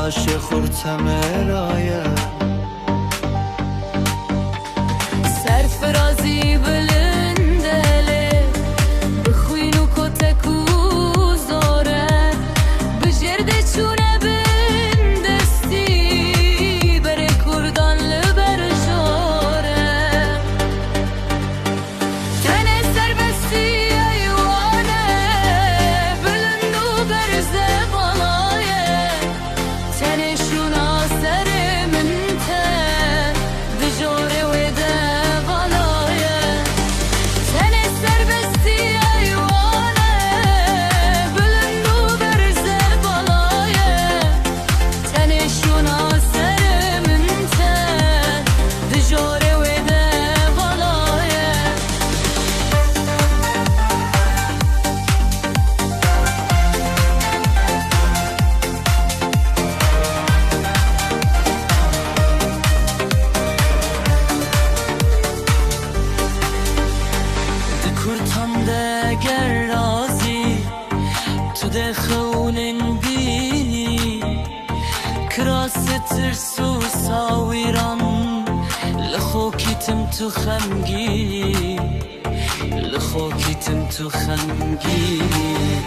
باش خورتم رایه سرفرازی بلندله بخوینو کتکو زاره بجرده چونه بندستی بره کردان لبر جاره تنه سربستی ایوانه بلندو برزه بالایه تنه شونا سر منته دجاره وده بالایه تنه سربستی ایوانه بلندو برزه بالایه تنه شونا سر منته دجاره وده بالایه دکورتم دگر رازی تو ده خونن بینی کراس ترسو ساویران لخوکیتم تو خمگینی لخوکیتم تو خمگینی